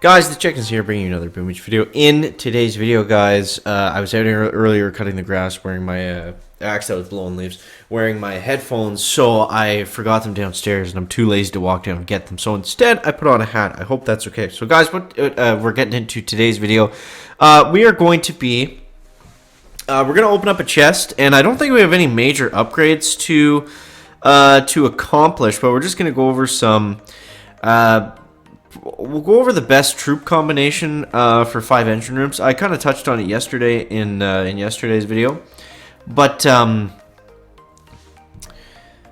Guys, the Chickens here, bringing you another Boom Beach video. In today's video, guys, I was out here earlier cutting the grass, wearing my axe that was blowing leaves, wearing my headphones, so I forgot them downstairs, and I'm too lazy to walk down and get them. So instead, I put on a hat. I hope that's okay. So, guys, what we're getting into today's video, we are going to be, we're going to open up a chest, and I don't think we have any major upgrades to accomplish, but we're just going to go over some. We'll go over the best troop combination for 5 engine rooms. I kind of touched on it yesterday in yesterday's video, but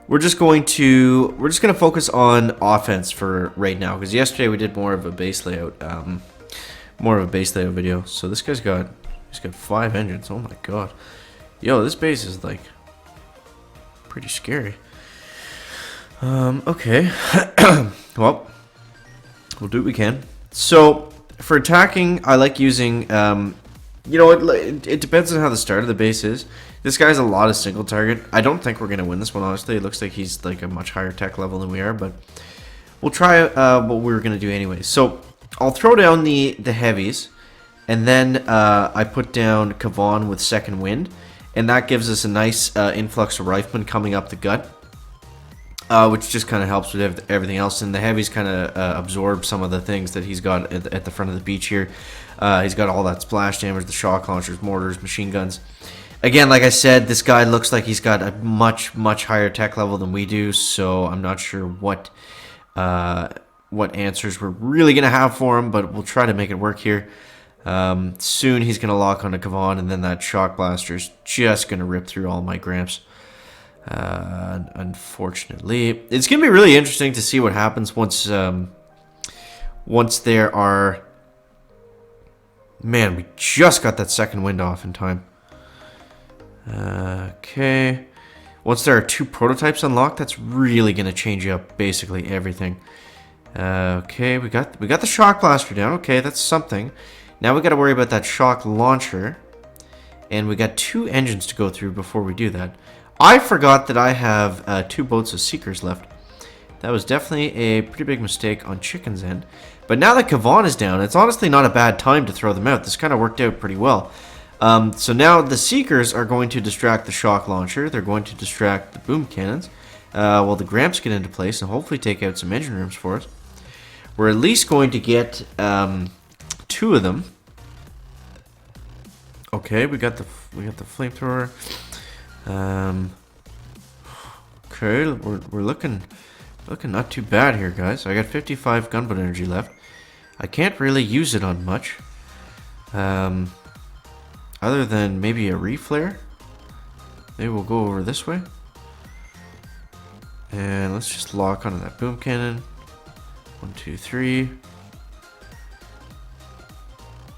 we're just going to focus on offense for right now, because yesterday we did more of a base layout video. So this guy's got 5 engines. Oh my god, yo, this base is like pretty scary. Okay, well. We'll do what we can. So, for attacking, I like using, it depends on how the start of the base is. This guy has a lot of single target. I don't think we're going to win this one, honestly. It looks like he's like a much higher tech level than we are, but we'll try what we're going to do anyway. So, I'll throw down the heavies, and then I put down Kavan with second wind, and that gives us a nice influx of riflemen coming up the gut. Which just kind of helps with everything else, and the heavies kind of absorb some of the things that he's got at the front of the beach here. He's got all that splash damage, the shock launchers, mortars, machine guns. Again, like I said, this guy looks like he's got a much higher tech level than we do, so I'm not sure what answers we're really going to have for him, but we'll try to make it work here. Soon he's going to lock onto Kavan, and then that shock blaster's just going to rip through all my Gramps. Unfortunately, it's gonna be really interesting to see what happens once there are. Man, we just got that second wind off in time. Okay, once there are 2 prototypes unlocked, that's really gonna change up basically everything. Okay, we got the shock blaster down. Okay, that's something. Now we got to worry about that shock launcher, and we got 2 engines to go through before we do that. I forgot that I have 2 boats of Seekers left. That was definitely a pretty big mistake on Chicken's end. But now that Kavan is down, it's honestly not a bad time to throw them out. This kind of worked out pretty well. So now the Seekers are going to distract the shock launcher. They're going to distract the boom cannons. While the Gramps get into place and hopefully take out some engine rooms for us. We're at least going to get 2 of them. Okay, we got the flamethrower. Okay, we're looking not too bad here, guys. I got 55 gunboat energy left. I can't really use it on much, other than maybe a reflare. Maybe we'll go over this way, and let's just lock onto that boom cannon. 1, 2, 3.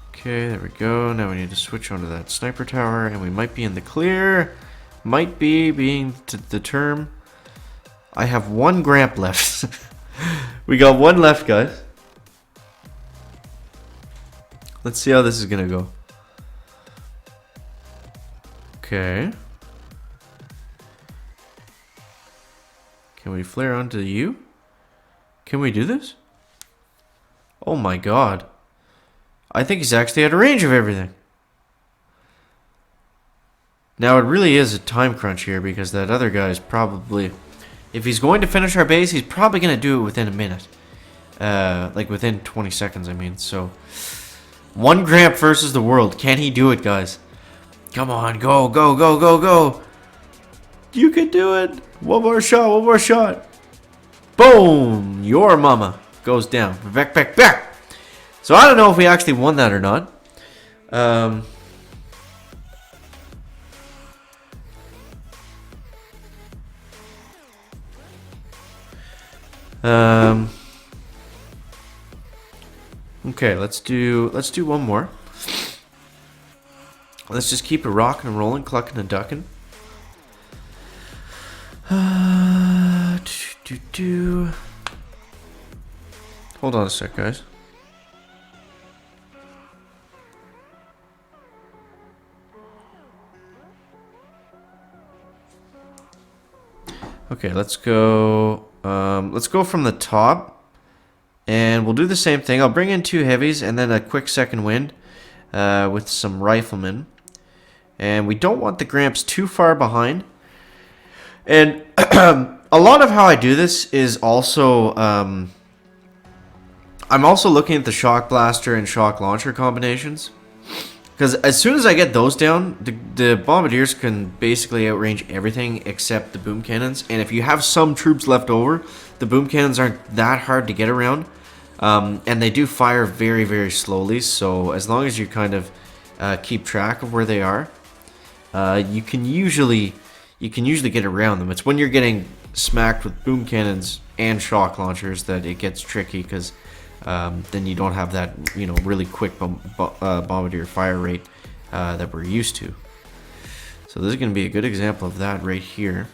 Okay, there we go. Now we need to switch onto that sniper tower, and we might be in the clear. Might be being the term. I have 1 Gramp left. We got 1 left, guys. Let's see how this is gonna go. Okay. Can we flare onto you? Can we do this? Oh my god. I think he's actually out of range of everything. Now, it really is a time crunch here, because that other guy is probably... If he's going to finish our base, he's probably going to do it within a minute. Like, within 20 seconds, I mean. So, 1 Gramp versus the world. Can he do it, guys? Come on, go, go, go, go, go. You can do it. One more shot. Boom. Your mama goes down. Back. So, I don't know if we actually won that or not. Okay, let's do 1 more. Let's just keep it rocking and rolling, clucking and ducking. Hold on a sec, guys. Okay, let's go from the top And we'll do the same thing. I'll bring in 2 heavies and then a quick second wind with some riflemen. And we don't want the Gramps too far behind. And a lot of how I do this is also... I'm also looking at the shock blaster and shock launcher combinations. Because as soon as I get those down, the bombardiers can basically outrange everything except the boom cannons. And if you have some troops left over, the boom cannons aren't that hard to get around. And they do fire very, very slowly. So as long as you kind of keep track of where they are, you can usually get around them. It's when you're getting smacked with boom cannons and shock launchers that it gets tricky, because then you don't have that, you know, really quick bombardier fire rate that we're used to. So this is going to be a good example of that right here.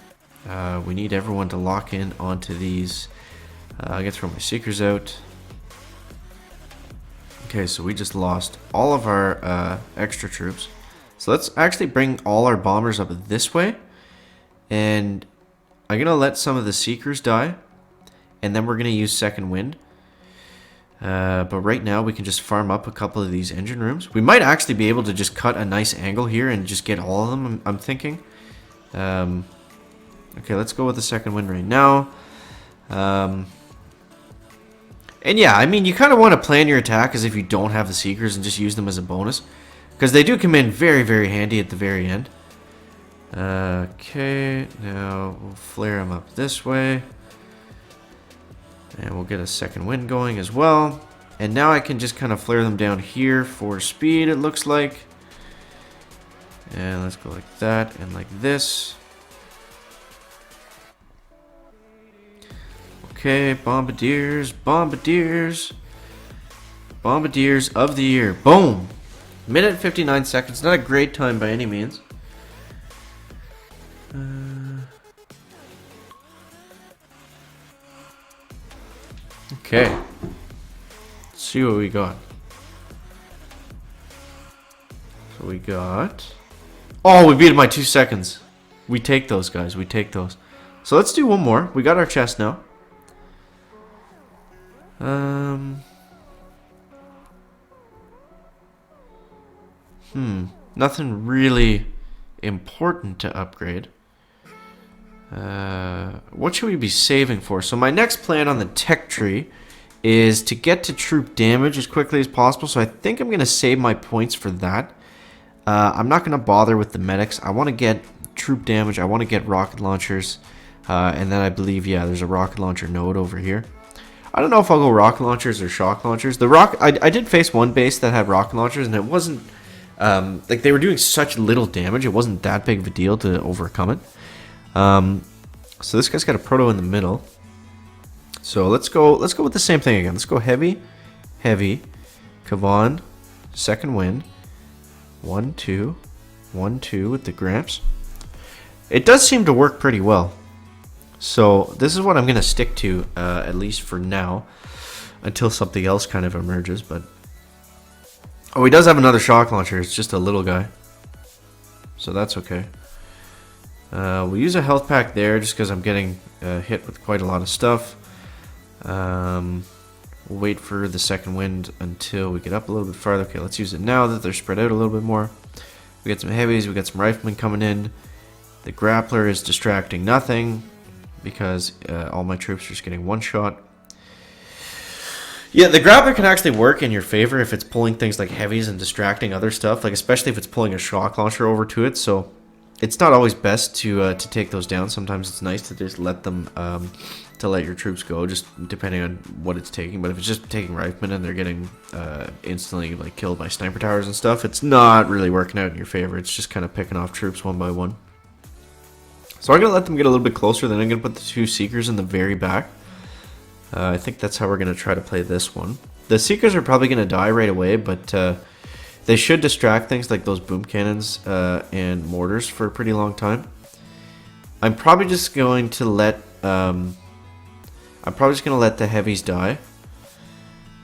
We need everyone to lock in onto these. I gotta throw my seekers out. Okay, so we just lost all of our extra troops. So let's actually bring all our bombers up this way. And I'm going to let some of the seekers die. And then we're going to use second wind. But right now we can just farm up a couple of these engine rooms. We might actually be able to just cut a nice angle here and just get all of them, I'm thinking. Okay, let's go with the second wind right now. And yeah, I mean, you kind of want to plan your attack as if you don't have the seekers and just use them as a bonus. Because they do come in very, very handy at the very end. Okay, now we'll flare them up this way. And we'll get a second wind going as well. And now I can just kind of flare them down here for speed, it looks like. And let's go like that and like this. Okay, bombardiers, bombardiers. Bombardiers of the year. Boom! Minute 59 seconds. Not a great time by any means. Okay. Let's see what we got. So we got... Oh, we beat it by 2 seconds. We take those, guys. We take those. So let's do one more. We got our chest now. Nothing really important to upgrade. What should we be saving for? So my next plan on the tech tree is to get to troop damage as quickly as possible. So I think I'm going to save my points for that. I'm not going to bother with the medics. I want to get troop damage. I want to get rocket launchers. And then I believe, yeah, there's a rocket launcher node over here. I don't know if I'll go rocket launchers or shock launchers. I did face one base that had rocket launchers, and it wasn't like they were doing such little damage. It wasn't that big of a deal to overcome it. So this guy's got a proto in the middle. So let's go with the same thing again. Let's go heavy, heavy, Kavan, second wind, 1, 2, 1, 2 with the Gramps. It does seem to work pretty well. So this is what I'm gonna stick to, at least for now, until something else kind of emerges. But oh, he does have another shock launcher. It's just a little guy, so that's okay. We'll use a health pack there just because I'm getting hit with quite a lot of stuff. We'll wait for the second wind until we get up a little bit farther. Okay, let's use it now that they're spread out a little bit more. We got some heavies, we got some riflemen coming in. The grappler is distracting nothing because all my troops are just getting one shot. Yeah, the grappler can actually work in your favor if it's pulling things like heavies and distracting other stuff, like especially if it's pulling a shock launcher over to it. So it's not always best to take those down. Sometimes it's nice to just let them to let your troops go, just depending on what it's taking. But if it's just taking riflemen and they're getting instantly like killed by sniper towers and stuff, it's not really working out in your favor. It's just kind of picking off troops one by one. So I'm gonna let them get a little bit closer. Then I'm gonna put the 2 seekers in the very back. I think that's how we're gonna try to play this one. The seekers are probably gonna die right away, but they should distract things like those boom cannons and mortars for a pretty long time. I'm probably just going to let the heavies die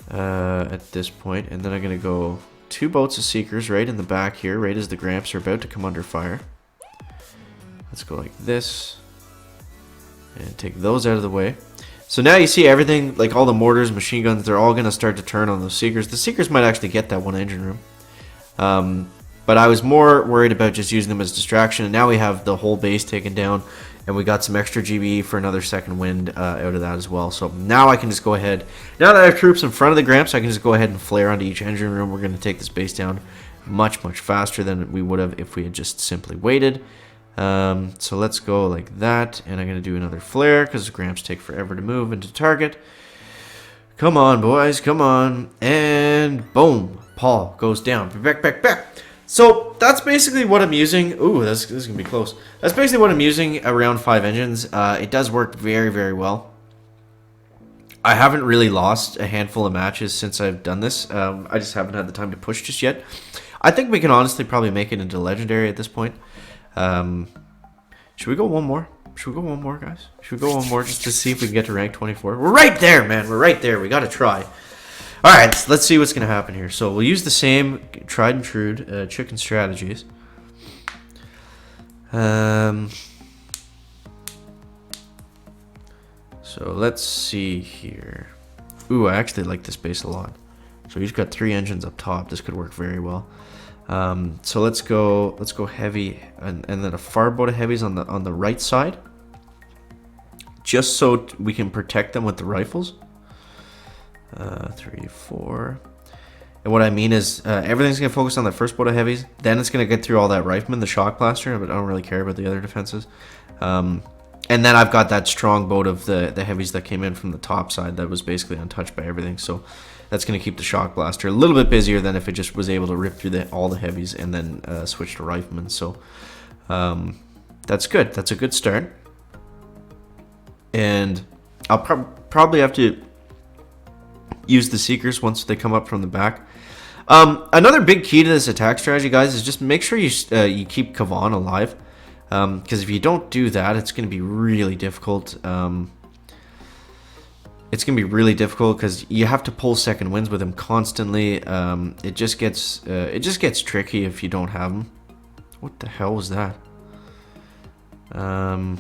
at this point, and then I'm gonna go 2 boats of seekers right in the back here, right as the Gramps are about to come under fire. Let's go like this and take those out of the way. So now you see everything, like all the mortars, machine guns, they're all going to start to turn on those Seekers. The Seekers might actually get that one engine room. But I was more worried about just using them as distraction, and now we have the whole base taken down, and we got some extra GBE for another second wind out of that as well. So now I can just go ahead, now that I have troops in front of the Gramps, I can just go ahead and flare onto each engine room. We're going to take this base down much, much faster than we would have if we had just simply waited. So let's go like that, and I'm going to do another flare, because the Gramps take forever to move into target. Come on, boys, come on, and boom, Paul goes down. Back. So that's basically what I'm using. Ooh, this is going to be close. That's basically what I'm using around 5 engines. It does work very, very well. I haven't really lost a handful of matches since I've done this. I just haven't had the time to push just yet. I think we can honestly probably make it into Legendary at this point. Should we go one more? Should we go one more, guys? Should we go one more just to see if we can get to rank 24? We're right there, man. We're right there. We got to try. All right, let's see what's going to happen here. So we'll use the same tried and true chicken strategies. So let's see here. Ooh, I actually like this base a lot. So he's got 3 engines up top. This could work very well. So let's go heavy, and then a far boat of heavies on the right side, just so we can protect them with the rifles. 3, 4. And what I mean is, everything's gonna focus on the first boat of heavies. Then it's gonna get through all that rifleman, the shock blaster, but I don't really care about the other defenses. And then I've got that strong boat of the heavies that came in from the top side that was basically untouched by everything. So that's going to keep the shock blaster a little bit busier than if it just was able to rip through all the heavies and then switch to riflemen. So that's good. That's a good start. And I'll probably have to use the Seekers once they come up from the back. Another big key to this attack strategy, guys, is just make sure you keep Kavan alive. Because if you don't do that, it's going to be really difficult. It's going to be really difficult because you have to pull second wins with him constantly. It just gets tricky if you don't have him. What the hell was that? So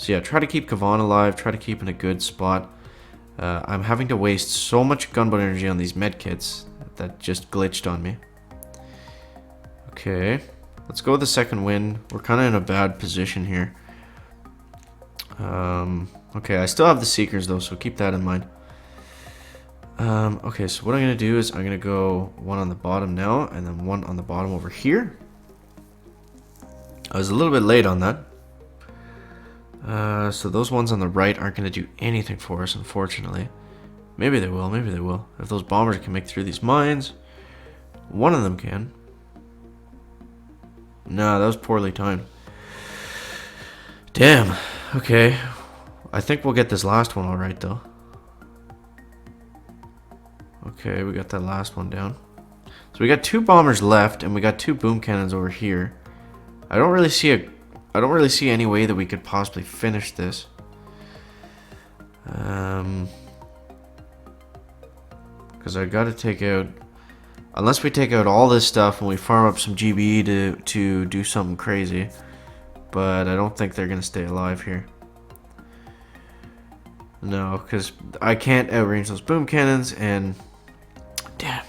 yeah, try to keep Kavan alive. Try to keep in a good spot. I'm having to waste so much gunboat energy on these medkits that just glitched on me. Okay, let's go with the second win. We're kind of in a bad position here. Okay, I still have the Seekers though, so keep that in mind. Okay, so what I'm going to do is I'm going to go one on the bottom now, and then one on the bottom over here. I was a little bit late on that. So those ones on the right aren't going to do anything for us, unfortunately. Maybe they will, maybe they will. If those bombers can make through these mines, one of them can. No, that was poorly timed. Damn. Okay. I think we'll get this last one alright, though. Okay, we got that last one down. So we got 2 bombers left, and we got 2 boom cannons over here. I don't really see any way that we could possibly finish this. Because I gotta take out... Unless we take out all this stuff and we farm up some GBE to do something crazy. But I don't think they're gonna stay alive here. No, because I can't outrange those boom cannons, and... Damn.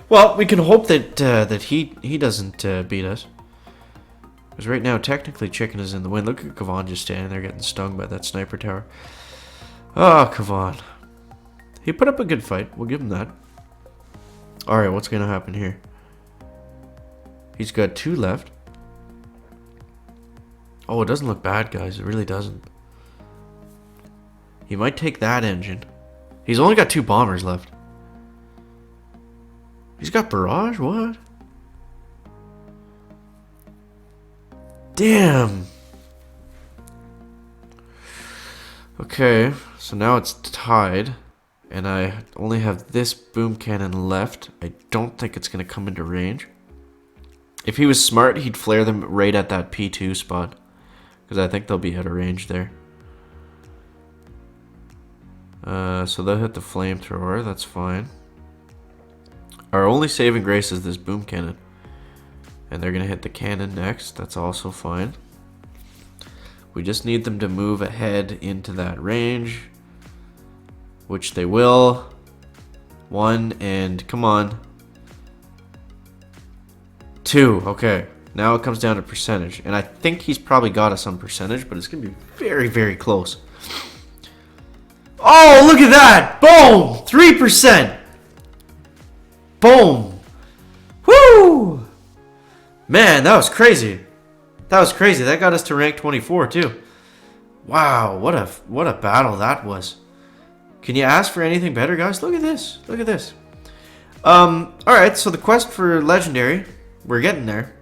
Well, we can hope that he doesn't beat us. Because right now, technically, Chicken is in the win. Look at Kavan just standing there getting stung by that sniper tower. Oh, Kavan. He put up a good fight. We'll give him that. Alright, what's going to happen here? He's got 2 left. Oh, it doesn't look bad, guys. It really doesn't. He might take that engine. He's only got 2 bombers left. He's got barrage? What? Damn. Okay, so now it's tied. And I only have this boom cannon left. I don't think it's going to come into range. If he was smart, he'd flare them right at that P2 spot. Because I think they'll be out of range there. So they'll hit the flamethrower. That's fine. Our only saving grace is this boom cannon. And they're going to hit the cannon next. That's also fine. We just need them to move ahead into that range. which they will. 1 and come on. 2. Okay. Now it comes down to percentage. And I think he's probably got us on percentage, but it's going to be very, very close. Oh, look at that! Boom! 3%! Boom! Woo! Man, that was crazy. That was crazy. That got us to rank 24 too. Wow, what a battle that was. Can you ask for anything better, guys? Look at this. Look at this. Alright, so the quest for Legendary, we're getting there.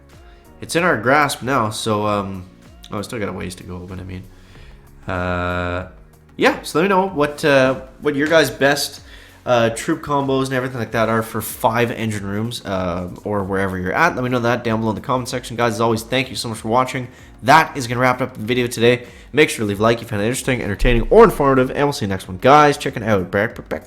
It's in our grasp now, so, oh, I still got a ways to go, but I mean, yeah, so let me know what your guys' best troop combos and everything like that are for 5 engine rooms, or wherever you're at. Let me know that down below in the comment section. Guys, as always, thank you so much for watching. That is going to wrap up the video today. Make sure to leave a like if you found it interesting, entertaining, or informative, and we'll see you next one. Guys, check it out. Back.